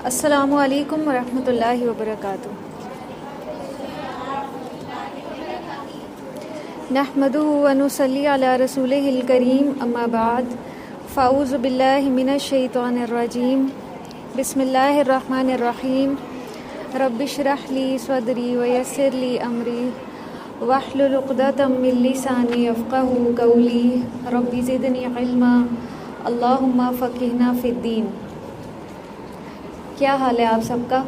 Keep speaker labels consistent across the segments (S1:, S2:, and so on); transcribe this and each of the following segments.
S1: السلام علیکم ورحمۃ اللہ وبرکاتہ۔ نحمدہ ونصلی علی رسولہ الکریم، اما بعد، فاعوذ باللہ من الشیطان الرجیم، بسم اللہ الرحمن الرحیم۔ رب اشرح لی صدری ویسر لی امری واحلل عقدۃ من لسانی یفقہوا قولی، رب زدنی علما، اللہم فقہنا فی الدین۔ کیا حال ہے آپ سب کا؟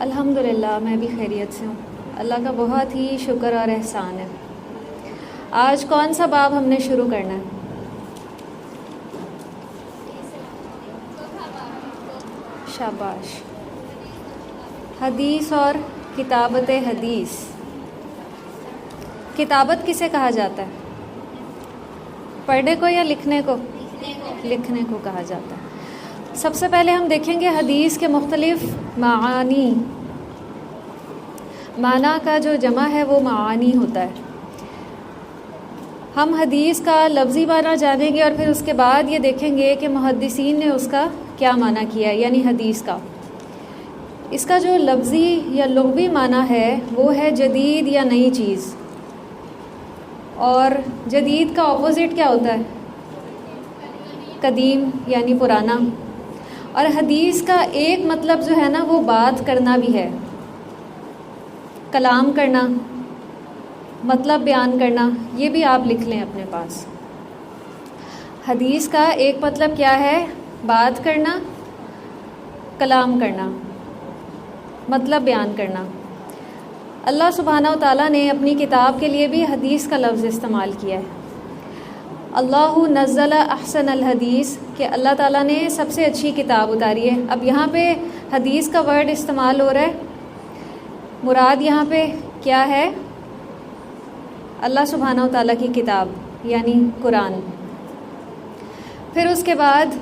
S1: الحمدللہ میں بھی خیریت سے ہوں، اللہ کا بہت ہی شکر اور احسان ہے۔ آج کون سا باب ہم نے شروع کرنا ہے؟ شاباش۔ حدیث اور کتابت حدیث۔ کتابت کسے کہا جاتا ہے؟ پڑھنے کو یا لکھنے کو؟ لکھنے کو کہا جاتا ہے۔ سب سے پہلے ہم دیکھیں گے حدیث کے مختلف معانی۔ معنی کا جو جمع ہے وہ معانی ہوتا ہے۔ ہم حدیث کا لفظی معنی جانیں گے اور پھر اس کے بعد یہ دیکھیں گے کہ محدثین نے اس کا کیا معنی کیا ہے، یعنی حدیث کا۔ اس کا جو لفظی یا لغوی معنی ہے وہ ہے جدید یا نئی چیز، اور جدید کا اپوزٹ کیا ہوتا ہے؟ قدیم یعنی پرانا۔ اور حدیث کا ایک مطلب جو ہے نا وہ بات کرنا بھی ہے، کلام کرنا، مطلب بیان کرنا۔ یہ بھی آپ لکھ لیں اپنے پاس۔ حدیث کا ایک مطلب کیا ہے؟ بات کرنا، کلام کرنا، مطلب بیان کرنا۔ اللہ سبحانہ و تعالیٰ نے اپنی کتاب کے لیے بھی حدیث کا لفظ استعمال کیا ہے۔ اللہ نزل احسن الحدیث، کہ اللہ تعالیٰ نے سب سے اچھی کتاب اتاری ہے۔ اب یہاں پہ حدیث کا ورڈ استعمال ہو رہا ہے، مراد یہاں پہ کیا ہے؟ اللہ سبحانہ و تعالیٰ کی کتاب یعنی قرآن۔ پھر اس کے بعد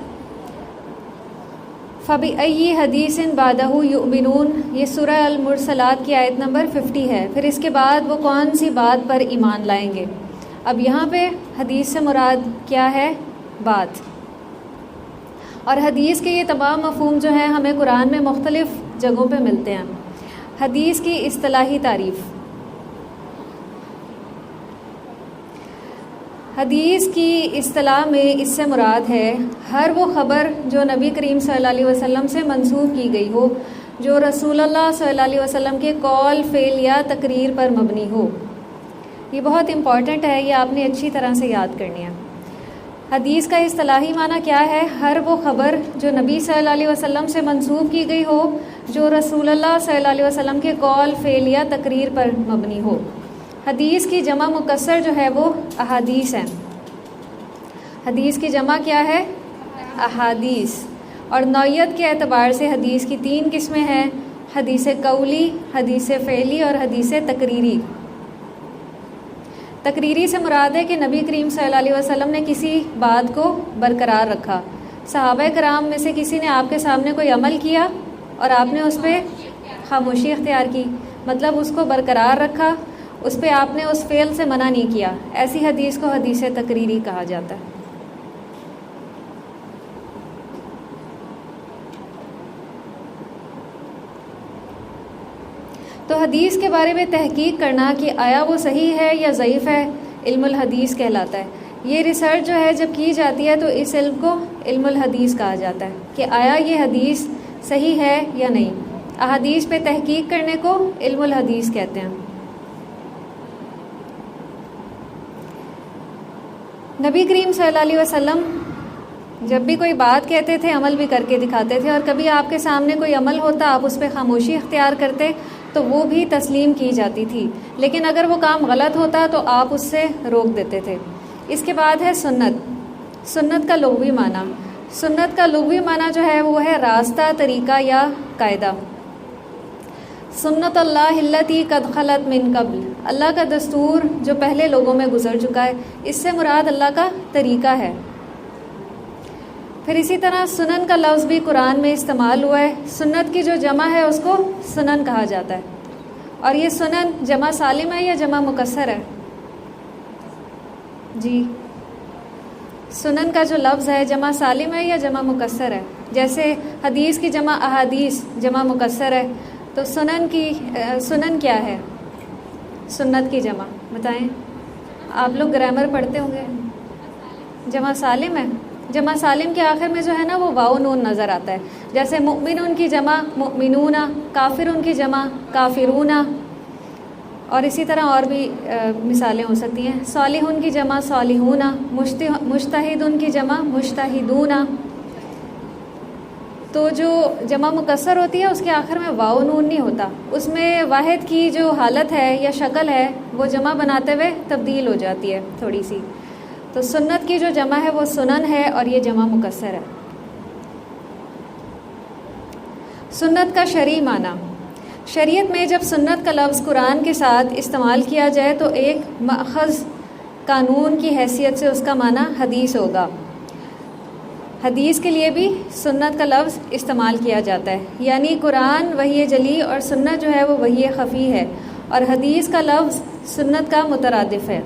S1: فَبِأَيِّ حَدِيثٍ بَعْدَهُ يُؤْمِنُونَ، یہ سورہ المرسلات کی آیت نمبر 50 ہے۔ پھر اس کے بعد وہ کون سی بات پر ایمان لائیں گے؟ اب یہاں پہ حدیث سے مراد کیا ہے؟ بات۔ اور حدیث کے یہ تمام مفہوم جو ہیں ہمیں قرآن میں مختلف جگہوں پہ ملتے ہیں۔ حدیث کی اصطلاحی تعریف۔ حدیث کی اصطلاح میں اس سے مراد ہے ہر وہ خبر جو نبی کریم صلی اللہ علیہ وسلم سے منسوب کی گئی ہو، جو رسول اللہ صلی اللہ علیہ وسلم کے قول، فعل یا تقریر پر مبنی ہو۔ یہ بہت امپورٹنٹ ہے، یہ آپ نے اچھی طرح سے یاد کرنی ہے۔ حدیث کا اصطلاحی معنی کیا ہے؟ ہر وہ خبر جو نبی صلی اللہ علیہ وسلم سے منسوب کی گئی ہو، جو رسول اللہ صلی اللہ علیہ وسلم کے قول، فعل یا تقریر پر مبنی ہو۔ حدیث کی جمع مکسر جو ہے وہ احادیث ہے۔ حدیث کی جمع کیا ہے؟ احادیث۔ اور نوعیت کے اعتبار سے حدیث کی 3 قسمیں ہیں: حدیث قولی، حدیث فعلی اور حدیث تقریری۔ تقریری سے مراد ہے کہ نبی کریم صلی اللہ علیہ وسلم نے کسی بات کو برقرار رکھا۔ صحابہ کرام میں سے کسی نے آپ کے سامنے کوئی عمل کیا اور آپ نے اس پہ خاموشی اختیار کی، مطلب اس کو برقرار رکھا، اس پہ آپ نے اس فعل سے منع نہیں کیا۔ ایسی حدیث کو حدیث تقریری کہا جاتا ہے۔ تو حدیث کے بارے میں تحقیق کرنا کہ آیا وہ صحیح ہے یا ضعیف ہے، علم الحدیث کہلاتا ہے۔ یہ ریسرچ جو ہے جب کی جاتی ہے تو اس علم کو علم الحدیث کہا جاتا ہے کہ آیا یہ حدیث صحیح ہے یا نہیں۔ احادیث پہ تحقیق کرنے کو علم الحدیث کہتے ہیں۔ نبی کریم صلی اللہ علیہ وسلم جب بھی کوئی بات کہتے تھے عمل بھی کر کے دکھاتے تھے، اور کبھی آپ کے سامنے کوئی عمل ہوتا، آپ اس پہ خاموشی اختیار کرتے تو وہ بھی تسلیم کی جاتی تھی، لیکن اگر وہ کام غلط ہوتا تو آپ اس سے روک دیتے تھے۔ اس کے بعد ہے سنت۔ سنت کا لغوی معنی۔ سنت کا لغوی معنی جو ہے وہ ہے راستہ، طریقہ یا قاعدہ۔ سنت اللہ التی قد خلت من قبل، اللہ کا دستور جو پہلے لوگوں میں گزر چکا ہے، اس سے مراد اللہ کا طریقہ ہے۔ پھر اسی طرح سنن کا لفظ بھی قرآن میں استعمال ہوا ہے۔ سنت کی جو جمع ہے اس کو سنن کہا جاتا ہے۔ اور یہ سنن جمع سالم ہے یا جمع مکسر ہے؟ جی سنن کا جو لفظ ہے جمع سالم ہے یا جمع مکسر ہے؟ جیسے حدیث کی جمع احادیث جمع مکسر ہے، تو سنن کیا ہے؟ سنت کی جمع بتائیں، آپ لوگ گرامر پڑھتے ہوں گے. جمع سالم ہے. جمع سالم کے آخر میں جو ہے نا وہ واو نون نظر آتا ہے. جیسے مؤمنون کی جمع مؤمنون، کافرون کی جمع کافرون، اور اسی طرح اور بھی مثالیں ہو سکتی ہیں. صالحون کی جمع صالحون، مجتہدون کی جمع مجتہدون. تو جو جمع مکسر ہوتی ہے اس کے آخر میں واو نون نہیں ہوتا، اس میں واحد کی جو حالت ہے یا شکل ہے وہ جمع بناتے ہوئے تبدیل ہو جاتی ہے تھوڑی سی. تو سنت کی جو جمع ہے وہ سنن ہے اور یہ جمع مکسر ہے. سنت کا شرعی معنی. شریعت میں جب سنت کا لفظ قرآن کے ساتھ استعمال کیا جائے تو ایک مأخذ قانون کی حیثیت سے اس کا معنی حدیث ہوگا. حدیث کے لیے بھی سنت کا لفظ استعمال کیا جاتا ہے، یعنی قرآن وحی جلی اور سنت جو ہے وہ وحی خفی ہے، اور حدیث کا لفظ سنت کا مترادف ہے.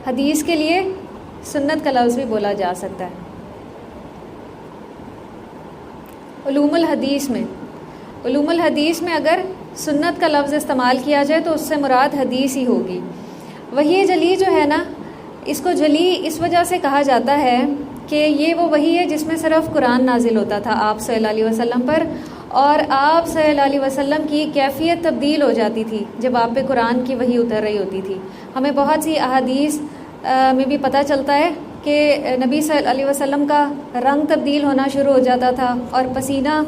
S1: حدیث کے لیے سنت کا لفظ بھی بولا جا سکتا ہے. علوم الحدیث میں اگر سنت کا لفظ استعمال کیا جائے تو اس سے مراد حدیث ہی ہوگی. وحی جلی جو ہے نا، اس کو جلی اس وجہ سے کہا جاتا ہے کہ یہ وہ وحی ہے جس میں صرف قرآن نازل ہوتا تھا آپ صلی اللہ علیہ وسلم پر، اور آپ صلی اللہ علیہ وسلم کی کیفیت تبدیل ہو جاتی تھی جب آپ پہ قرآن کی وحی اتر رہی ہوتی تھی. ہمیں بہت سی احادیث میں بھی پتہ چلتا ہے کہ نبی صلی اللہ علیہ وسلم کا رنگ تبدیل ہونا شروع ہو جاتا تھا اور پسینہ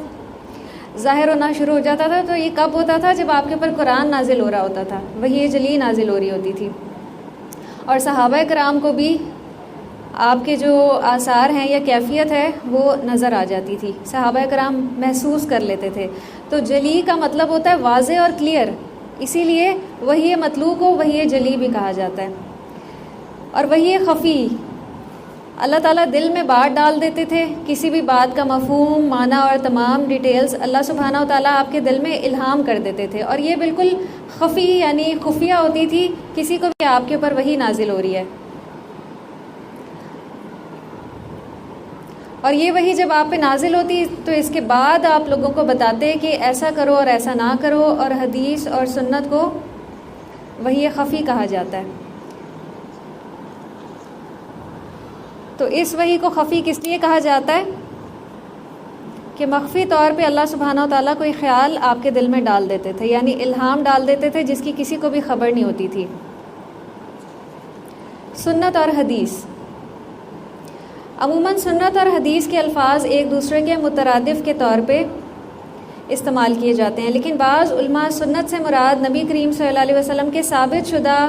S1: ظاہر ہونا شروع ہو جاتا تھا. تو یہ کب ہوتا تھا؟ جب آپ کے اوپر قرآن نازل ہو رہا ہوتا تھا، وحی جلی نازل ہو رہی ہوتی تھی. اور صحابہ کرام کو بھی آپ کے جو آثار ہیں یا کیفیت ہے وہ نظر آ جاتی تھی، صحابہ کرام محسوس کر لیتے تھے. تو جلی کا مطلب ہوتا ہے واضح اور کلیئر، اسی لیے وحی مطلوع کو وحی جلی بھی کہا جاتا ہے. اور وحی خفی، اللہ تعالیٰ دل میں بات ڈال دیتے تھے، کسی بھی بات کا مفہوم، معنی اور تمام ڈیٹیلز اللہ سبحانہ و تعالیٰ آپ کے دل میں الہام کر دیتے تھے، اور یہ بالکل خفی یعنی خفیہ ہوتی تھی، کسی کو بھی آپ کے اوپر وحی نازل ہو رہی ہے. اور یہ وحی جب آپ پہ نازل ہوتی تو اس کے بعد آپ لوگوں کو بتاتے کہ ایسا کرو اور ایسا نہ کرو، اور حدیث اور سنت کو وحی خفی کہا جاتا ہے. تو اس وحی کو خفی کس لیے کہا جاتا ہے؟ کہ مخفی طور پہ اللہ سبحانہ و تعالیٰ کوئی خیال آپ کے دل میں ڈال دیتے تھے، یعنی الہام ڈال دیتے تھے جس کی کسی کو بھی خبر نہیں ہوتی تھی. سنت اور حدیث. عموماً سنت اور حدیث کے الفاظ ایک دوسرے کے مترادف کے طور پہ استعمال کیے جاتے ہیں، لیکن بعض علماء سنت سے مراد نبی کریم صلی اللہ علیہ وسلم کے ثابت شدہ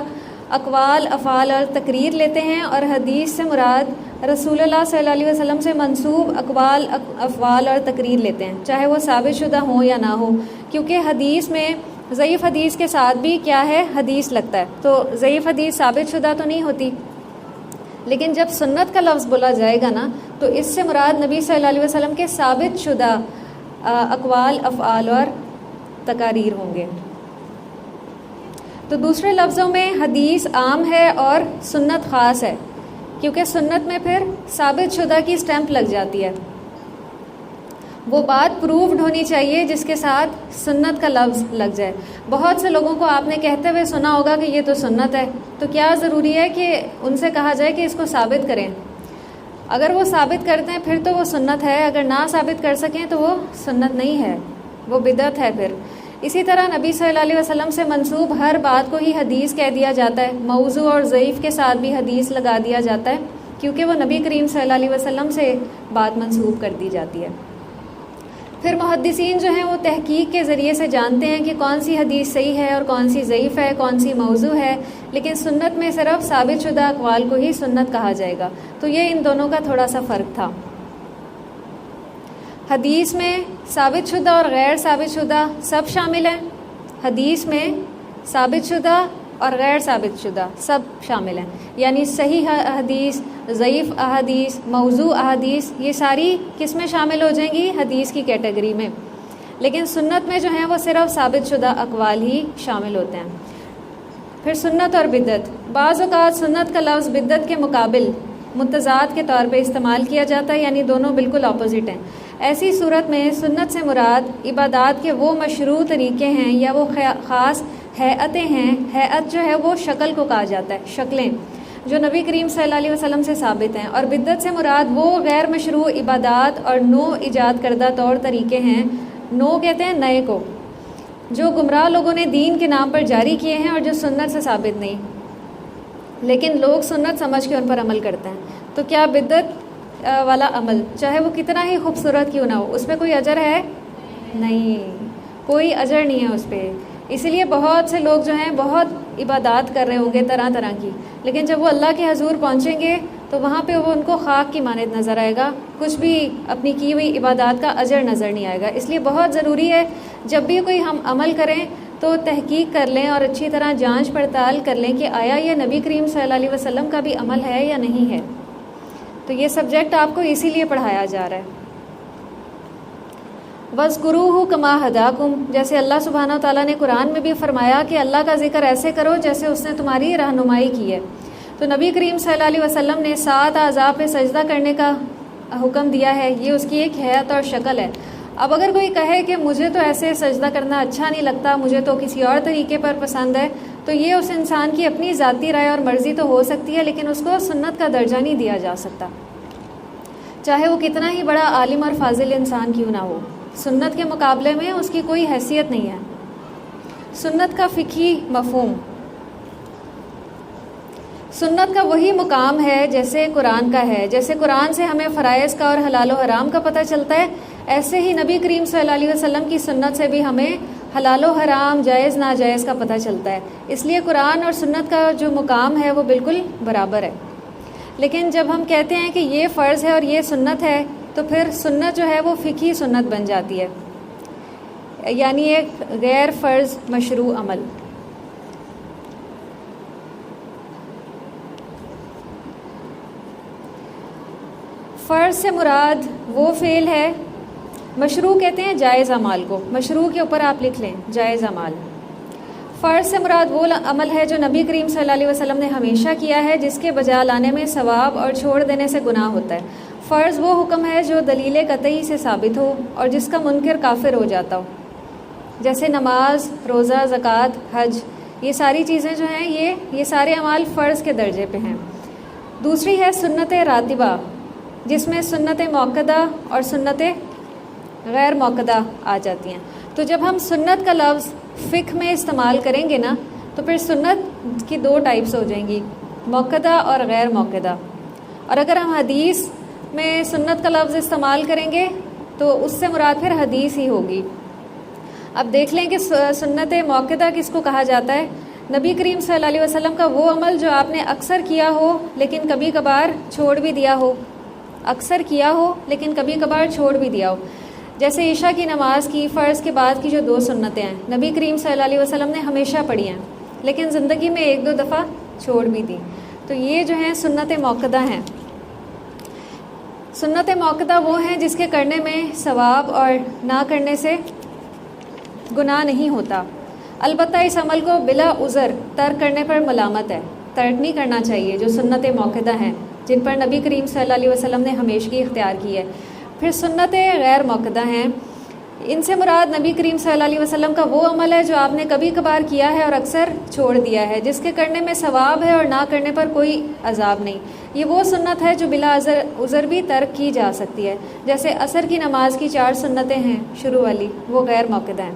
S1: اقوال، افعال اور تقریر لیتے ہیں، اور حدیث سے مراد رسول اللہ صلی اللہ علیہ وسلم سے منسوب اقوال، افعال اور تقریر لیتے ہیں، چاہے وہ ثابت شدہ ہوں یا نہ ہو. کیونکہ حدیث میں ضعیف حدیث کے ساتھ بھی کیا ہے؟ حدیث لگتا ہے. تو ضعیف حدیث ثابت شدہ تو نہیں ہوتی، لیکن جب سنت کا لفظ بولا جائے گا نا تو اس سے مراد نبی صلی اللہ علیہ وسلم کے ثابت شدہ اقوال، افعال اور تقاریر ہوں گے. تو دوسرے لفظوں میں حدیث عام ہے اور سنت خاص ہے، کیونکہ سنت میں پھر ثابت شدہ کی سٹیمپ لگ جاتی ہے. وہ بات پروفڈ ہونی چاہیے جس کے ساتھ سنت کا لفظ لگ جائے. بہت سے لوگوں کو آپ نے کہتے ہوئے سنا ہوگا کہ یہ تو سنت ہے، تو کیا ضروری ہے کہ ان سے کہا جائے کہ اس کو ثابت کریں؟ اگر وہ ثابت کرتے ہیں پھر تو وہ سنت ہے، اگر نہ ثابت کر سکیں تو وہ سنت نہیں ہے، وہ بدعت ہے پھر. اسی طرح نبی صلی اللہ علیہ وسلم سے منسوب ہر بات کو ہی حدیث کہہ دیا جاتا ہے. موضوع اور ضعیف کے ساتھ بھی حدیث لگا دیا جاتا ہے، کیونکہ وہ نبی کریم صلی اللہ علیہ وسلم سے بات منسوب کر دی جاتی ہے. پھر محدثین جو ہیں وہ تحقیق کے ذریعے سے جانتے ہیں کہ کون سی حدیث صحیح ہے اور کون سی ضعیف ہے، کون سی موضوع ہے، لیکن سنت میں صرف ثابت شدہ اقوال کو ہی سنت کہا جائے گا. تو یہ ان دونوں کا تھوڑا سا فرق تھا. حدیث میں ثابت شدہ اور غیر ثابت شدہ سب شامل ہیں. حدیث میں ثابت شدہ اور غیر ثابت شدہ سب شامل ہیں، یعنی صحیح حدیث، ضعیف احادیث، موضوع احادیث، یہ ساری کس میں شامل ہو جائیں گی؟ حدیث کی کیٹیگری میں. لیکن سنت میں جو ہیں وہ صرف ثابت شدہ اقوال ہی شامل ہوتے ہیں. پھر سنت اور بدعت. بعض اوقات سنت کا لفظ بدعت کے مقابل متضاد کے طور پہ استعمال کیا جاتا ہے، یعنی دونوں بالکل اپوزٹ ہیں. ایسی صورت میں سنت سے مراد عبادات کے وہ مشروع طریقے ہیں یا وہ خاص ہیئتیں ہیں. ہیئت جو ہے وہ شکل کو کہا جاتا ہے، شکلیں جو نبی کریم صلی اللہ علیہ وسلم سے ثابت ہیں. اور بدعت سے مراد وہ غیر مشروع عبادات اور نو ایجاد کردہ طور طریقے ہیں. نو کہتے ہیں نئے کو، جو گمراہ لوگوں نے دین کے نام پر جاری کیے ہیں اور جو سنت سے ثابت نہیں، لیکن لوگ سنت سمجھ کے ان پر عمل کرتے ہیں. تو کیا بدعت والا عمل چاہے وہ کتنا ہی خوبصورت کیوں نہ ہو، اس پہ کوئی اجر ہے؟ نہیں، کوئی اجر نہیں ہے اس پہ. اسی لیے بہت سے لوگ جو ہیں بہت عبادات کر رہے ہوں گے طرح طرح کی، لیکن جب وہ اللہ کے حضور پہنچیں گے تو وہاں پہ وہ ان کو خاک کی مانند نظر آئے گا، کچھ بھی اپنی کی ہوئی عبادات کا اجر نظر نہیں آئے گا. اس لیے بہت ضروری ہے جب بھی کوئی ہم عمل کریں تو تحقیق کر لیں اور اچھی طرح جانچ پڑتال کر لیں کہ آیا یہ نبی کریم صلی اللہ علیہ وسلم کا بھی عمل ہے یا نہیں ہے. تو یہ سبجیکٹ آپ کو اسی لیے پڑھایا جا رہا ہے. وَاذْكُرُوهُ كَمَا هَدَاكُمْ، جیسے اللہ سبحانہ و تعالیٰ نے قرآن میں بھی فرمایا کہ اللہ کا ذکر ایسے کرو جیسے اس نے تمہاری رہنمائی کی ہے. تو نبی کریم صلی اللہ علیہ وسلم نے 7 اعضاء پہ سجدہ کرنے کا حکم دیا ہے، یہ اس کی ایک حیت اور شکل ہے. اب اگر کوئی کہے کہ مجھے تو ایسے سجدہ کرنا اچھا نہیں لگتا، مجھے تو کسی اور طریقے پر پسند ہے، تو یہ اس انسان کی اپنی ذاتی رائے اور مرضی تو ہو سکتی ہے، لیکن اس کو سنت کا درجہ نہیں دیا جا سکتا، چاہے وہ کتنا ہی بڑا عالم اور فاضل انسان کیوں نہ ہو. سنت کے مقابلے میں اس کی کوئی حیثیت نہیں ہے. سنت کا فقہی مفہوم، سنت کا وہی مقام ہے جیسے قرآن کا ہے. جیسے قرآن سے ہمیں فرائض کا اور حلال و حرام کا پتہ چلتا ہے، ایسے ہی نبی کریم صلی اللہ علیہ وسلم کی سنت سے بھی ہمیں حلال و حرام، جائز ناجائز کا پتہ چلتا ہے. اس لیے قرآن اور سنت کا جو مقام ہے وہ بالکل برابر ہے. لیکن جب ہم کہتے ہیں کہ یہ فرض ہے اور یہ سنت ہے، تو پھر سنت جو ہے وہ فقہی سنت بن جاتی ہے، یعنی ایک غیر فرض مشروع عمل. فرض سے مراد وہ فعل ہے، مشروع کہتے ہیں جائز اعمال کو، مشروع کے اوپر آپ لکھ لیں جائز اعمال. فرض سے مراد وہ عمل ہے جو نبی کریم صلی اللہ علیہ وسلم نے ہمیشہ کیا ہے، جس کے بجا لانے میں ثواب اور چھوڑ دینے سے گناہ ہوتا ہے. فرض وہ حکم ہے جو دلیل قطعی سے ثابت ہو اور جس کا منکر کافر ہو جاتا ہو، جیسے نماز، روزہ، زکوٰۃ، حج. یہ ساری چیزیں جو ہیں یہ سارے اعمال فرض کے درجے پہ ہیں. دوسری ہے سنت راتبہ، جس میں سنت موقدہ اور سنت غیر موقدہ آ جاتی ہیں. تو جب ہم سنت کا لفظ فقہ میں استعمال کریں گے نا، تو پھر سنت کی 2 ٹائپس ہو جائیں گی، موقدہ اور غیر موقدہ. اور اگر ہم حدیث میں سنت کا لفظ استعمال کریں گے تو اس سے مراد پھر حدیث ہی ہوگی. اب دیکھ لیں کہ سنت موقدہ کس کو کہا جاتا ہے. نبی کریم صلی اللہ علیہ وسلم کا وہ عمل جو آپ نے اکثر کیا ہو لیکن کبھی کبھار چھوڑ بھی دیا ہو، اکثر کیا ہو لیکن کبھی کبھار چھوڑ بھی دیا ہو. جیسے عشاء کی نماز کی فرض کے بعد کی جو 2 سنتیں ہیں، نبی کریم صلی اللہ علیہ وسلم نے ہمیشہ پڑھی ہیں لیکن زندگی میں 1-2 دفعہ چھوڑ بھی دی. تو یہ جو ہیں سنت موقدہ ہیں. سنت موقدہ وہ ہیں جس کے کرنے میں ثواب اور نہ کرنے سے گناہ نہیں ہوتا. البتہ اس عمل کو بلا عذر ترک کرنے پر ملامت ہے، ترک نہیں کرنا چاہیے. جو سنت موقدہ ہیں جن پر نبی کریم صلی اللہ علیہ وسلم نے ہمیشگی اختیار کی ہے. پھر سنت غیر موقدہ ہیں، ان سے مراد نبی کریم صلی اللہ علیہ وسلم کا وہ عمل ہے جو آپ نے کبھی کبھار کیا ہے اور اکثر چھوڑ دیا ہے، جس کے کرنے میں ثواب ہے اور نہ کرنے پر کوئی عذاب نہیں. یہ وہ سنت ہے جو بلا عذر بھی ترک کی جا سکتی ہے. جیسے عصر کی نماز کی 4 سنتیں ہیں شروع والی، وہ غیر موقدہ ہیں.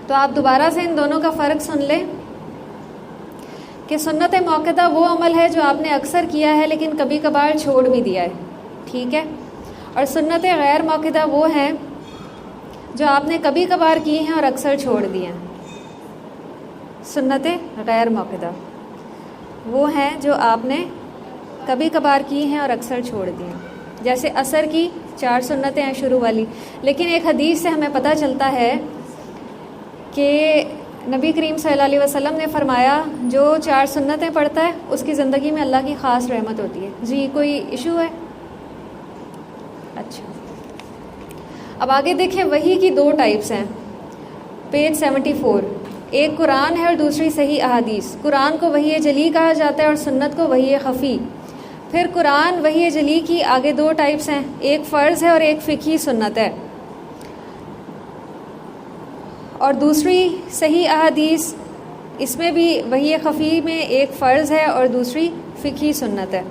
S1: تو آپ دوبارہ سے ان دونوں کا فرق سن لیں کہ سنت موقدہ وہ عمل ہے جو آپ نے اکثر کیا ہے لیکن کبھی کبھار چھوڑ بھی دیا ہے، ٹھیک ہے. اور سنت غیر موقدہ وہ ہیں جو آپ نے کبھی کبھار کی ہیں اور اکثر چھوڑ دی ہیں. سنت غیر موقدہ وہ ہیں جو آپ نے کبھی کبھار کی ہیں اور اکثر چھوڑ دی ہیں. جیسے عصر کی 4 سنتیں ہیں شروع والی، لیکن ایک حدیث سے ہمیں پتہ چلتا ہے کہ نبی کریم صلی اللہ علیہ وسلم نے فرمایا جو 4 سنتیں پڑھتا ہے اس کی زندگی میں اللہ کی خاص رحمت ہوتی ہے. جی کوئی ایشو ہے؟ اچھا، اب آگے دیکھیں وحی کی 2 ٹائپس ہیں. پیج 74. ایک قرآن ہے اور دوسری صحیح احادیث. قرآن کو وحی جلی کہا جاتا ہے اور سنت کو وحی خفی. پھر قرآن وحی جلی کی آگے دو ٹائپس ہیں، ایک فرض ہے اور ایک فقہی سنت ہے، اور دوسری صحیح احادیث، اس میں بھی وحی خفی میں ایک فرض ہے اور دوسری فقہی سنت ہے.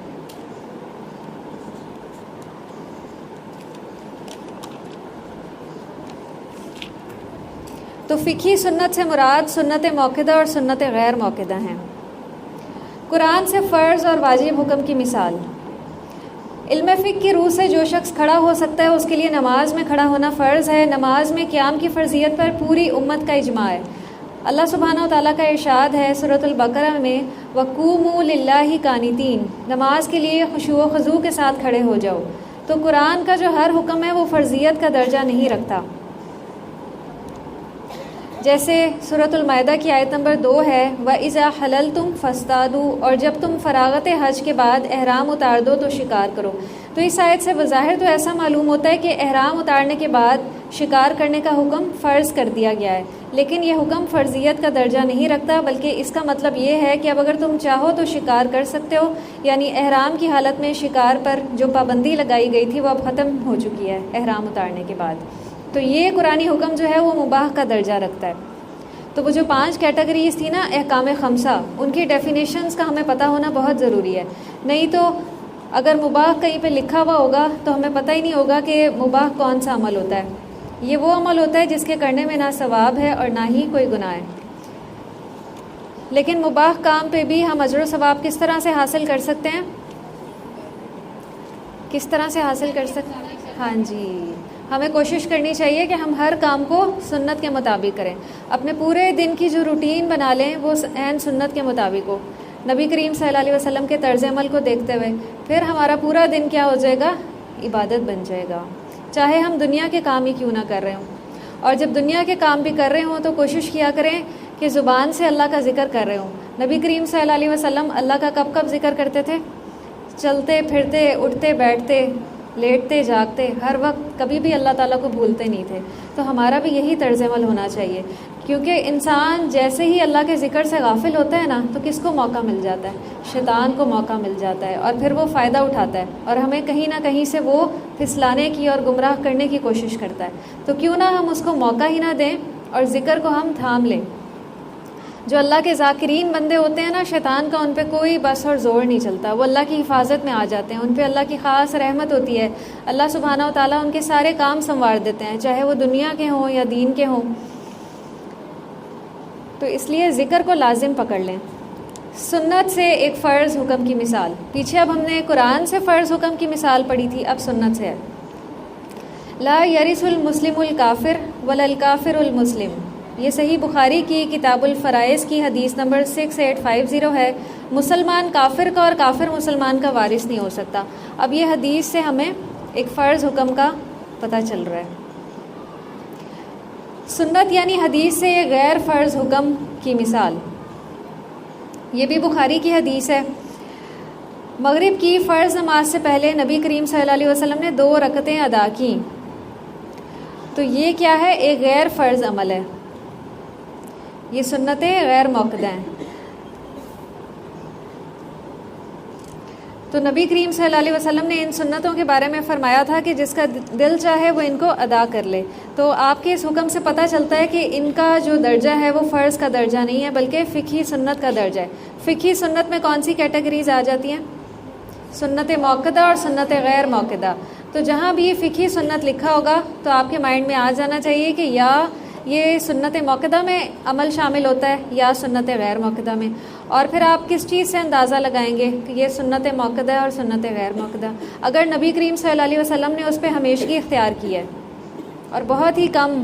S1: تو فقہی سنت سے مراد سنت موقدہ اور سنت غیر موقدہ ہیں. قرآن سے فرض اور واجب حکم کی مثال. علم فقہ کی روح سے جو شخص کھڑا ہو سکتا ہے اس کے لیے نماز میں کھڑا ہونا فرض ہے. نماز میں قیام کی فرضیت پر پوری امت کا اجماع ہے. اللہ سبحانہ و تعالیٰ کا ارشاد ہے سورۃ البقرہ میں وَقُومُوا لِلَّهِ قَانِتِينَ، نماز کے لیے خشوع و خضوع کے ساتھ کھڑے ہو جاؤ. تو قرآن کا جو ہر حکم ہے وہ فرضیت کا درجہ نہیں رکھتا. جیسے سورۃ المائدہ کی آیت نمبر 2 ہے وَإِذَا حَلَلْتُمْ فَاصْطَادُوا، اور جب تم فراغت حج کے بعد احرام اتار دو تو شکار کرو. تو اس آیت سے بظاہر تو ایسا معلوم ہوتا ہے کہ احرام اتارنے کے بعد شکار کرنے کا حکم فرض کر دیا گیا ہے، لیکن یہ حکم فرضیت کا درجہ نہیں رکھتا، بلکہ اس کا مطلب یہ ہے کہ اب اگر تم چاہو تو شکار کر سکتے ہو. یعنی احرام کی حالت میں شکار پر جو پابندی لگائی گئی تھی وہ اب ختم ہو چکی ہے احرام اتارنے کے بعد. تو یہ قرآنی حکم جو ہے وہ مباح کا درجہ رکھتا ہے. تو وہ جو 5 کیٹیگریز تھی نا احکام خمسہ، ان کی ڈیفینیشنز کا ہمیں پتہ ہونا بہت ضروری ہے. نہیں تو اگر مباح کہیں پہ لکھا ہوا ہوگا تو ہمیں پتہ ہی نہیں ہوگا کہ مباح کون سا عمل ہوتا ہے. یہ وہ عمل ہوتا ہے جس کے کرنے میں نہ ثواب ہے اور نہ ہی کوئی گناہ ہے. لیکن مباح کام پہ بھی ہم اجر و ثواب کس طرح سے حاصل کر سکتے ہیں؟ کس طرح سے حاصل کر سکتے ہیں؟ ہاں جی، ہمیں کوشش کرنی چاہیے کہ ہم ہر کام کو سنت کے مطابق کریں. اپنے پورے دن کی جو روٹین بنا لیں وہ عین سنت کے مطابق ہو، نبی کریم صلی اللہ علیہ وسلم کے طرز عمل کو دیکھتے ہوئے. پھر ہمارا پورا دن کیا ہو جائے گا؟ عبادت بن جائے گا، چاہے ہم دنیا کے کام ہی کیوں نہ کر رہے ہوں. اور جب دنیا کے کام بھی کر رہے ہوں تو کوشش کیا کریں کہ زبان سے اللہ کا ذکر کر رہے ہوں. نبی کریم صلی اللہ علیہ وسلم اللہ کا کب کب ذکر کرتے تھے؟ چلتے پھرتے، اٹھتے بیٹھتے، لیٹتے جاگتے، ہر وقت کبھی بھی اللہ تعالیٰ کو بھولتے نہیں تھے. تو ہمارا بھی یہی طرز عمل ہونا چاہیے، کیونکہ انسان جیسے ہی اللہ کے ذکر سے غافل ہوتا ہے نا تو کس کو موقع مل جاتا ہے؟ شیطان کو موقع مل جاتا ہے، اور پھر وہ فائدہ اٹھاتا ہے اور ہمیں کہیں نہ کہیں سے وہ پھسلانے کی اور گمراہ کرنے کی کوشش کرتا ہے. تو کیوں نہ ہم اس کو موقع ہی نہ دیں اور ذکر کو ہم تھام لیں. جو اللہ کے ذاکرین بندے ہوتے ہیں نا، شیطان کا ان پہ کوئی بس اور زور نہیں چلتا. وہ اللہ کی حفاظت میں آ جاتے ہیں، ان پہ اللہ کی خاص رحمت ہوتی ہے. اللہ سبحانہ و تعالیٰ ان کے سارے کام سنوار دیتے ہیں، چاہے وہ دنیا کے ہوں یا دین کے ہوں. تو اس لیے ذکر کو لازم پکڑ لیں. سنت سے ایک فرض حکم کی مثال. پیچھے اب ہم نے قرآن سے فرض حکم کی مثال پڑھی تھی، اب سنت سے ہے. لا یرث المسلم الکافر ولا الکافر المسلم. یہ صحیح بخاری کی کتاب الفرائض کی حدیث نمبر 6850 ہے. مسلمان کافر کا اور کافر مسلمان کا وارث نہیں ہو سکتا. اب یہ حدیث سے ہمیں ایک فرض حکم کا پتہ چل رہا ہے. سنت یعنی حدیث سے غیر فرض حکم کی مثال. یہ بھی بخاری کی حدیث ہے. مغرب کی فرض نماز سے پہلے نبی کریم صلی اللہ علیہ وسلم نے 2 رکعتیں ادا کیں. تو یہ کیا ہے؟ ایک غیر فرض عمل ہے. یہ سنتیں غیر موقدہ ہیں. تو نبی کریم صلی اللہ علیہ وسلم نے ان سنتوں کے بارے میں فرمایا تھا کہ جس کا دل چاہے وہ ان کو ادا کر لے. تو آپ کے اس حکم سے پتہ چلتا ہے کہ ان کا جو درجہ ہے وہ فرض کا درجہ نہیں ہے بلکہ فقہی سنت کا درجہ ہے. فقہی سنت میں کون سی کیٹیگریز آ جاتی ہیں؟ سنت موقدہ اور سنت غیر موقدہ. تو جہاں بھی فقہی سنت لکھا ہوگا تو آپ کے مائنڈ میں آ جانا چاہیے کہ یا یہ سنت موقدہ میں عمل شامل ہوتا ہے یا سنت غیر موقدہ میں. اور پھر آپ کس چیز سے اندازہ لگائیں گے کہ یہ سنت موقدہ ہے اور سنت غیر موقدہ؟ اگر نبی کریم صلی اللہ علیہ وسلم نے اس پہ ہمیشگی اختیار کی ہے اور بہت ہی کم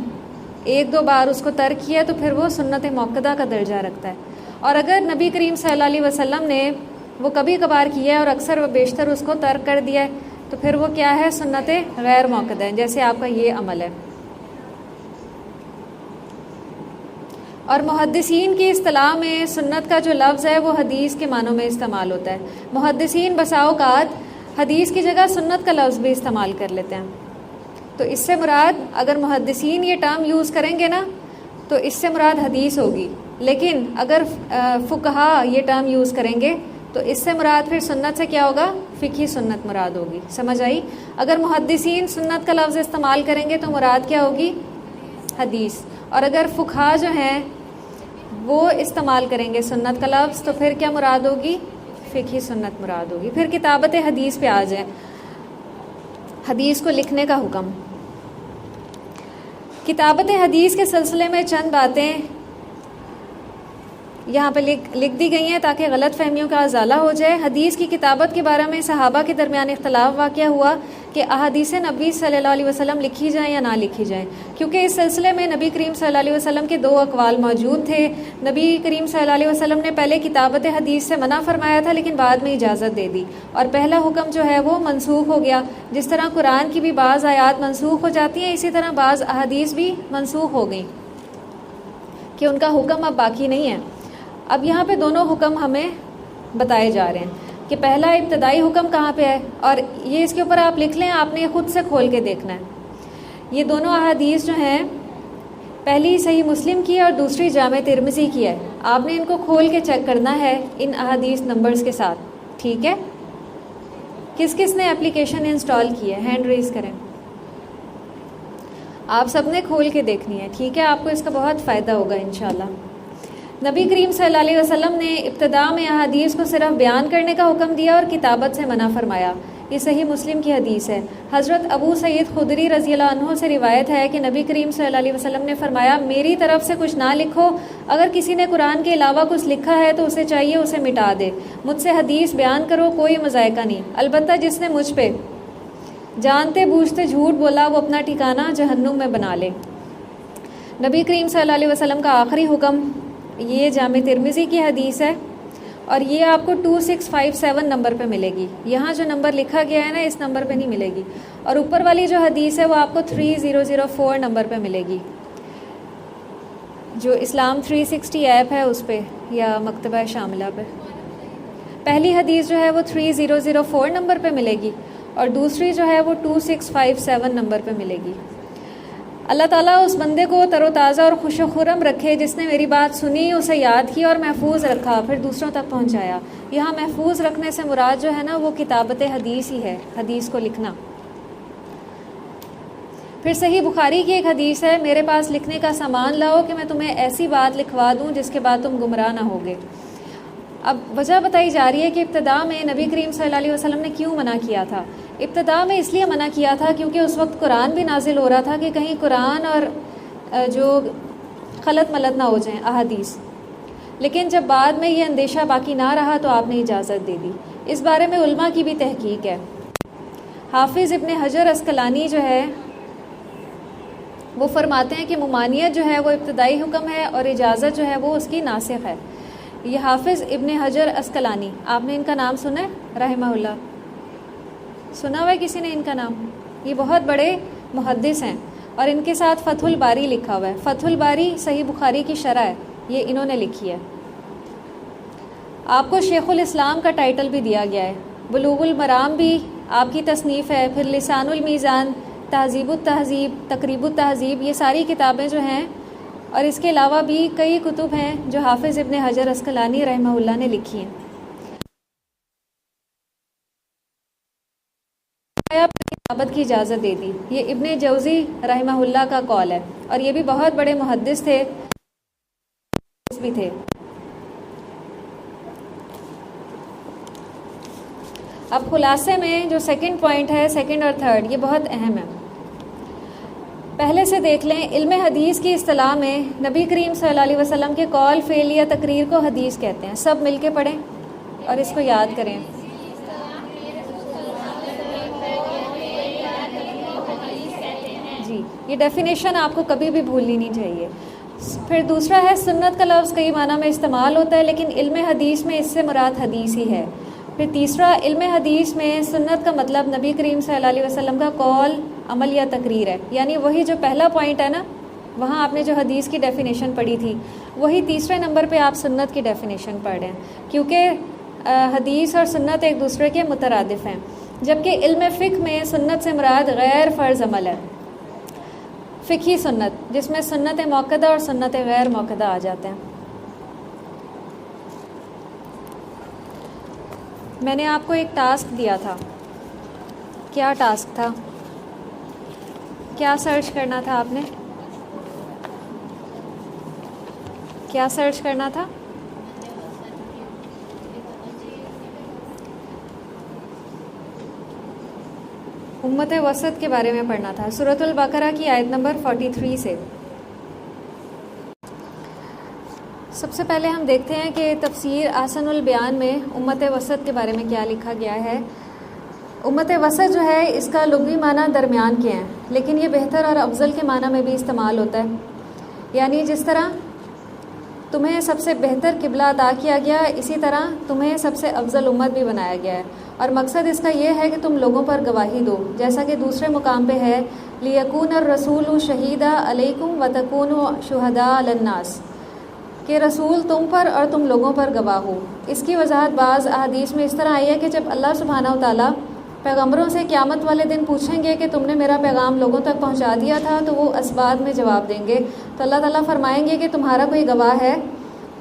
S1: 1-2 بار اس کو ترک کیا تو پھر وہ سنت موقدہ کا درجہ رکھتا ہے. اور اگر نبی کریم صلی اللہ علیہ وسلم نے وہ کبھی کبھار کیا ہے اور اکثر و بیشتر اس کو ترک کر دیا ہے تو پھر وہ کیا ہے؟ سنت غیر موقدہ ہے، جیسے آپ کا یہ عمل ہے. اور محدثین کی اصطلاح میں سنت کا جو لفظ ہے وہ حدیث کے معنوں میں استعمال ہوتا ہے. محدثین بسا اوقات حدیث کی جگہ سنت کا لفظ بھی استعمال کر لیتے ہیں. تو اس سے مراد اگر محدثین یہ ٹرم یوز کریں گے نا تو اس سے مراد حدیث ہوگی. لیکن اگر فقہا یہ ٹرم یوز کریں گے تو اس سے مراد پھر سنت سے کیا ہوگا؟ فقہی سنت مراد ہوگی. سمجھ آئی؟ اگر محدثین سنت کا لفظ استعمال کریں گے تو مراد کیا ہوگی؟ حدیث. اور اگر فقہا جو ہیں وہ استعمال کریں گے سنت کا لفظ تو پھر کیا مراد ہوگی؟ فقہی سنت مراد ہوگی. پھر کتابت حدیث پہ آ جائیں. حدیث کو لکھنے کا حکم. کتابت حدیث کے سلسلے میں چند باتیں یہاں پہ لکھ دی گئی ہیں تاکہ غلط فہمیوں کا ازالہ ہو جائے. حدیث کی کتابت کے بارے میں صحابہ کے درمیان اختلاف واقع ہوا کہ احادیث نبی صلی اللہ علیہ وسلم لکھی جائیں یا نہ لکھی جائیں، کیونکہ اس سلسلے میں نبی کریم صلی اللہ علیہ وسلم کے 2 اقوال موجود تھے. نبی کریم صلی اللہ علیہ وسلم نے پہلے کتابت حدیث سے منع فرمایا تھا لیکن بعد میں اجازت دے دی، اور پہلا حکم جو ہے وہ منسوخ ہو گیا. جس طرح قرآن کی بھی بعض آیات منسوخ ہو جاتی ہیں، اسی طرح بعض احادیث بھی منسوخ ہو گئیں کہ ان کا حکم اب باقی نہیں ہے. اب یہاں پہ دونوں حکم ہمیں بتائے جا رہے ہیں کہ پہلا ابتدائی حکم کہاں پہ ہے، اور یہ اس کے اوپر آپ لکھ لیں، آپ نے خود سے کھول کے دیکھنا ہے. یہ دونوں احادیث جو ہیں، پہلی صحیح مسلم کی ہے اور دوسری جامع ترمذی کی ہے. آپ نے ان کو کھول کے چیک کرنا ہے ان احادیث نمبرز کے ساتھ. ٹھیک ہے؟ کس کس نے اپلیکیشن انسٹال کی ہے؟ ہینڈ ریز کریں. آپ سب نے کھول کے دیکھنی ہے. ٹھیک ہے؟ آپ کو اس کا بہت فائدہ ہوگا انشاءاللہ. نبی کریم صلی اللہ علیہ وسلم نے ابتدا میں احادیث کو صرف بیان کرنے کا حکم دیا اور کتابت سے منع فرمایا. یہ صحیح مسلم کی حدیث ہے. حضرت ابو سعید خدری رضی اللہ عنہ سے روایت ہے کہ نبی کریم صلی اللہ علیہ وسلم نے فرمایا، میری طرف سے کچھ نہ لکھو، اگر کسی نے قرآن کے علاوہ کچھ لکھا ہے تو اسے چاہیے اسے مٹا دے. مجھ سے حدیث بیان کرو، کوئی مذائقہ نہیں، البتہ جس نے مجھ پہ جانتے بوجھتے جھوٹ بولا وہ اپنا ٹھکانہ جہنم میں بنا لے. نبی کریم صلی اللہ علیہ وسلم کا آخری حکم، یہ جامع ترمذی کی حدیث ہے اور یہ آپ کو 2657 نمبر پہ ملے گی. یہاں جو نمبر لکھا گیا ہے نا، اس نمبر پہ نہیں ملے گی. اور اوپر والی جو حدیث ہے وہ آپ کو 3004 نمبر پہ ملے گی، جو اسلام 360 ایپ ہے اس پہ یا مکتبہ شاملہ پہ. پہلی حدیث جو ہے وہ 3004 نمبر پہ ملے گی اور دوسری جو ہے وہ 2657 نمبر پہ ملے گی. اللہ تعالیٰ اس بندے کو تر و تازہ اور خوش و خرم رکھے جس نے میری بات سنی، اسے یاد کیا اور محفوظ رکھا، پھر دوسروں تک پہنچایا. یہاں محفوظ رکھنے سے مراد جو ہے نا وہ کتابت حدیث ہی ہے، حدیث کو لکھنا. پھر صحیح بخاری کی ایک حدیث ہے، میرے پاس لکھنے کا سامان لاؤ کہ میں تمہیں ایسی بات لکھوا دوں جس کے بعد تم گمراہ نہ ہوگے. اب وجہ بتائی جا رہی ہے کہ ابتدا میں نبی کریم صلی اللہ علیہ وسلم نے کیوں منع کیا تھا. ابتدا میں اس لیے منع کیا تھا کیونکہ اس وقت قرآن بھی نازل ہو رہا تھا کہ کہیں قرآن اور جو خلط ملط نہ ہو جائیں احادیث. لیکن جب بعد میں یہ اندیشہ باقی نہ رہا تو آپ نے اجازت دے دی. اس بارے میں علماء کی بھی تحقیق ہے. حافظ ابن حجر عسقلانی جو ہے وہ فرماتے ہیں کہ ممانعت جو ہے وہ ابتدائی حکم ہے اور اجازت جو ہے وہ اس کی ناسخ ہے. یہ حافظ ابن حجر عسقلانی، آپ نے ان کا نام سنا ہے؟ رحمہ اللہ سنا ہوا ہے کسی نے ان کا نام؟ یہ بہت بڑے محدث ہیں اور ان کے ساتھ فتح الباری لکھا ہوا ہے. فتح الباری صحیح بخاری کی شرح ہے، یہ انہوں نے لکھی ہے. آپ کو شیخ الاسلام کا ٹائٹل بھی دیا گیا ہے. بلوغ المرام بھی آپ کی تصنیف ہے. پھر لسان المیزان، تہذیب التہذیب، تقریب التہذیب، یہ ساری کتابیں جو ہیں، اور اس کے علاوہ بھی کئی کتب ہیں جو حافظ ابن حجر عسقلانی رحمہ اللہ نے لکھی ہیں. کتابت کی اجازت دے دی. یہ ابن جوزی رحمہ اللہ کا قول ہے اور یہ بھی بہت بڑے محدث تھے بھی تھے. اب خلاصے میں جو سیکنڈ پوائنٹ ہے، سیکنڈ اور تھرڈ، یہ بہت اہم ہے. پہلے سے دیکھ لیں، علم حدیث کی اصطلاح میں نبی کریم صلی اللہ علیہ وسلم کے قول، فعل یا تقریر کو حدیث کہتے ہیں. سب مل کے پڑھیں اور اس کو یاد کریں. جی، یہ ڈیفینیشن آپ کو کبھی بھی بھولنی نہیں چاہیے. پھر دوسرا ہے سنت کا لفظ کئی معنی میں استعمال ہوتا ہے لیکن علم حدیث میں اس سے مراد حدیث ہی ہے. پھر تیسرا، علم حدیث میں سنت کا مطلب نبی کریم صلی اللہ علیہ وسلم کا قول، عمل یا تقریر ہے. یعنی وہی جو پہلا پوائنٹ ہے نا، وہاں آپ نے جو حدیث کی ڈیفینیشن پڑھی تھی، وہی تیسرے نمبر پہ آپ سنت کی ڈیفینیشن پڑھ رہے ہیں، کیونکہ حدیث اور سنت ایک دوسرے کے مترادف ہیں. جبکہ علم فقہ میں سنت سے مراد غیر فرض عمل ہے. فقہی سنت، جس میں سنت موقدہ اور سنت غیر موقدہ آ جاتے ہیں۔ میں نے آپ کو ایک ٹاسک دیا تھا، کیا ٹاسک تھا؟ کیا سرچ کرنا تھا آپ نے؟ کیا سرچ کرنا تھا؟ امت وسط کے بارے میں پڑھنا تھا، سورۃ البقرہ کی آیت نمبر 43 سے۔ سب سے پہلے ہم دیکھتے ہیں کہ تفسیر احسن البیان میں امت وسط کے بارے میں کیا لکھا گیا ہے۔ امت وسط جو ہے اس کا لغوی معنی درمیان کے ہیں، لیکن یہ بہتر اور افضل کے معنی میں بھی استعمال ہوتا ہے، یعنی جس طرح تمہیں سب سے بہتر قبلہ عطا کیا گیا، اسی طرح تمہیں سب سے افضل امت بھی بنایا گیا ہے، اور مقصد اس کا یہ ہے کہ تم لوگوں پر گواہی دو، جیسا کہ دوسرے مقام پہ ہے لِيَكُونَ الرَّسُولُ شَهِيدًا عَلَيْكُمْ وَتَكُونُوا شُهَدَاءَ عَلَى النَّاسِ، کہ رسول تم پر اور تم لوگوں پر گواہ ہو۔ اس کی وضاحت بعض احادیث میں اس طرح آئی ہے کہ جب اللہ سبحانہ وتعالیٰ پیغمبروں سے قیامت والے دن پوچھیں گے کہ تم نے میرا پیغام لوگوں تک پہنچا دیا تھا، تو وہ اسبات میں جواب دیں گے، تو اللہ تعالیٰ فرمائیں گے کہ تمہارا کوئی گواہ ہے؟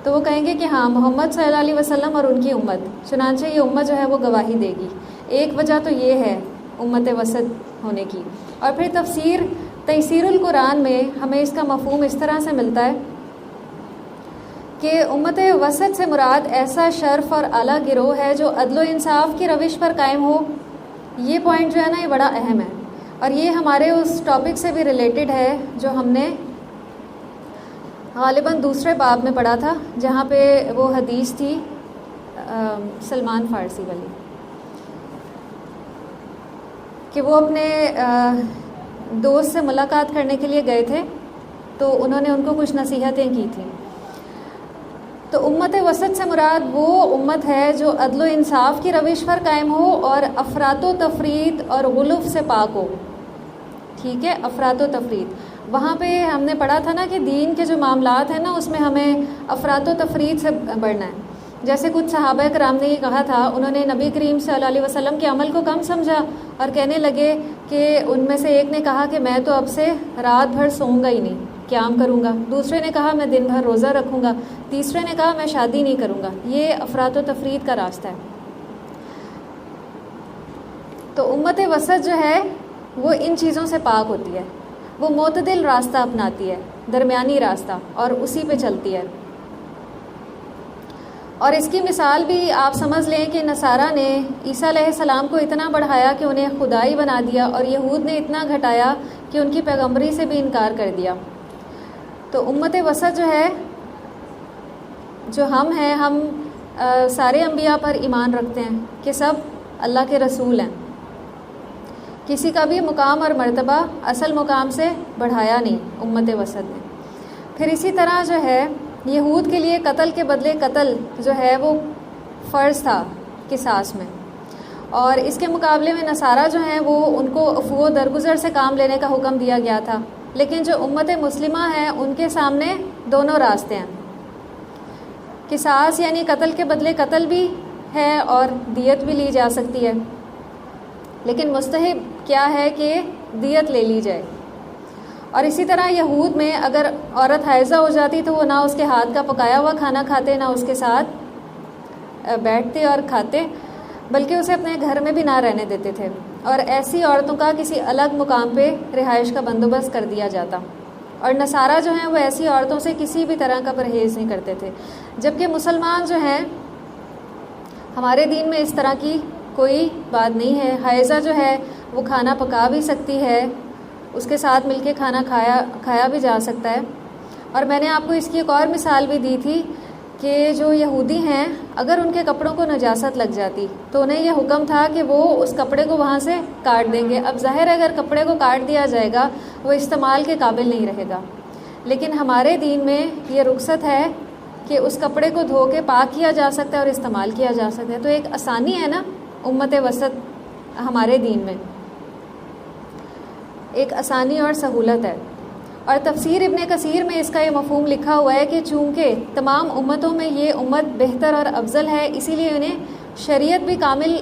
S1: تو وہ کہیں گے کہ ہاں، محمد صلی اللہ علیہ وسلم اور ان کی امت، چنانچہ یہ امت جو ہے وہ گواہی دے گی۔ ایک وجہ تو یہ ہے امت وسط ہونے کی۔ اور پھر تفسیر القرآن میں ہمیں اس کا مفہوم اس طرح سے ملتا ہے کہ امت وسط سے مراد ایسا شرف اور اعلیٰ گروہ ہے جو عدل و انصاف کی روش پر قائم ہو۔ یہ پوائنٹ جو ہے نا، یہ بڑا اہم ہے، اور یہ ہمارے اس ٹاپک سے بھی ریلیٹڈ ہے جو ہم نے غالباً دوسرے باب میں پڑھا تھا، جہاں پہ وہ حدیث تھی سلمان فارسی والی، کہ وہ اپنے دوست سے ملاقات کرنے کے لیے گئے تھے، تو انہوں نے ان کو کچھ نصیحتیں کی تھیں۔ تو امت وسط سے مراد وہ امت ہے جو عدل و انصاف کی روش پر قائم ہو اور افراط و تفریط اور غلوف سے پاک ہو۔ ٹھیک ہے، افراط و تفریط، وہاں پہ ہم نے پڑھا تھا نا کہ دین کے جو معاملات ہیں نا، اس میں ہمیں افراط و تفریط سے بڑھنا ہے۔ جیسے کچھ صحابہ کرام نے یہ کہا تھا، انہوں نے نبی کریم صلی اللہ علیہ وسلم کے عمل کو کم سمجھا اور کہنے لگے کہ ان میں سے ایک نے کہا کہ میں تو اب سے رات بھر سوؤں گا ہی نہیں، قیام کروں گا، دوسرے نے کہا میں دن بھر روزہ رکھوں گا، تیسرے نے کہا میں شادی نہیں کروں گا۔ یہ افراط و تفریط کا راستہ ہے۔ تو امت وسط جو ہے وہ ان چیزوں سے پاک ہوتی ہے، وہ معتدل راستہ اپناتی ہے، درمیانی راستہ، اور اسی پہ چلتی ہے۔ اور اس کی مثال بھی آپ سمجھ لیں کہ نصارہ نے عیسیٰ علیہ السلام کو اتنا بڑھایا کہ انہیں خدائی بنا دیا، اور یہود نے اتنا گھٹایا کہ ان کی پیغمبری سے بھی انکار کر دیا۔ تو امت وسط جو ہے، جو ہم ہیں، ہم سارے انبیاء پر ایمان رکھتے ہیں کہ سب اللہ کے رسول ہیں، کسی کا بھی مقام اور مرتبہ اصل مقام سے بڑھایا نہیں امت وسط نے۔ پھر اسی طرح جو ہے یہود کے لیے قتل کے بدلے قتل جو ہے وہ فرض تھا قصاص میں، اور اس کے مقابلے میں نصارہ جو ہیں وہ ان کو عفو و درگزر سے کام لینے کا حکم دیا گیا تھا۔ لیکن جو امت مسلمہ ہے ان کے سامنے دونوں راستے ہیں، قصاص یعنی قتل کے بدلے قتل بھی ہے اور دیت بھی لی جا سکتی ہے، لیکن مستحب کیا ہے کہ دیت لے لی جائے۔ اور اسی طرح یہود میں اگر عورت حائضہ ہو جاتی تو وہ نہ اس کے ہاتھ کا پکایا ہوا کھانا کھاتے، نہ اس کے ساتھ بیٹھتے اور کھاتے، بلکہ اسے اپنے گھر میں بھی نہ رہنے دیتے تھے، اور ایسی عورتوں کا کسی الگ مقام پہ رہائش کا بندوبست کر دیا جاتا۔ اور نصارہ جو ہیں وہ ایسی عورتوں سے کسی بھی طرح کا پرہیز نہیں کرتے تھے، جبکہ مسلمان جو ہیں ہمارے دین میں اس طرح کی کوئی بات نہیں ہے۔ حائضہ جو ہے وہ کھانا پکا بھی سکتی ہے، اس کے ساتھ مل کے کھانا کھایا بھی جا سکتا ہے۔ اور میں نے آپ کو اس کی ایک اور مثال بھی دی تھی کہ جو یہودی ہیں اگر ان کے کپڑوں کو نجاست لگ جاتی تو انہیں یہ حکم تھا کہ وہ اس کپڑے کو وہاں سے کاٹ دیں گے۔ اب ظاہر ہے اگر کپڑے کو کاٹ دیا جائے گا وہ استعمال کے قابل نہیں رہے گا، لیکن ہمارے دین میں یہ رخصت ہے کہ اس کپڑے کو دھو کے پاک کیا جا سکتا ہے اور استعمال کیا جا سکتا ہے۔ تو ایک آسانی ہے نا امت وسط ہمارے دین میں، ایک آسانی اور سہولت ہے۔ اور تفسیر ابن کثیر میں اس کا یہ مفہوم لکھا ہوا ہے کہ چونکہ تمام امتوں میں یہ امت بہتر اور افضل ہے، اسی لیے انہیں شریعت بھی کامل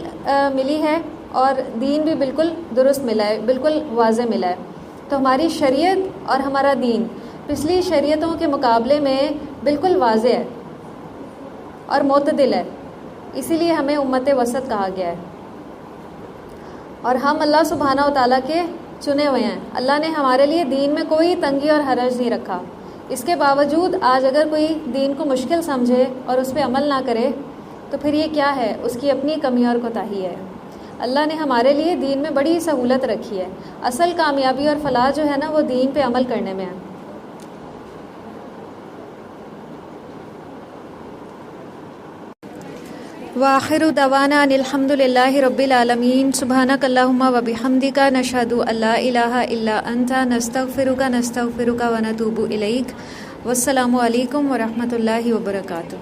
S1: ملی ہے اور دین بھی بالکل درست ملا ہے، بالکل واضح ملا ہے۔ تو ہماری شریعت اور ہمارا دین پچھلی شریعتوں کے مقابلے میں بالکل واضح ہے اور معتدل ہے، اسی لیے ہمیں امت وسط کہا گیا ہے، اور ہم اللہ سبحانہ و تعالیٰ کے چنے ہوئے ہیں۔ اللہ نے ہمارے لیے دین میں کوئی تنگی اور حرج نہیں رکھا۔ اس کے باوجود آج اگر کوئی دین کو مشکل سمجھے اور اس پہ عمل نہ کرے تو پھر یہ کیا ہے؟ اس کی اپنی کمی اور کوتاہی ہے۔ اللہ نے ہمارے لیے دین میں بڑی سہولت رکھی ہے۔ اصل کامیابی اور فلاح جو ہے نا وہ دین پہ عمل کرنے میں ہے۔ وآخر دعوانا ان الحمد للہ رب العالمین، سبحانک اللہم و بحمدک، نشہد ان لا الہ الا انت، نستغفرک ونتوب الیک۔ والسلام علیکم ورحمۃ اللہ وبرکاتہ۔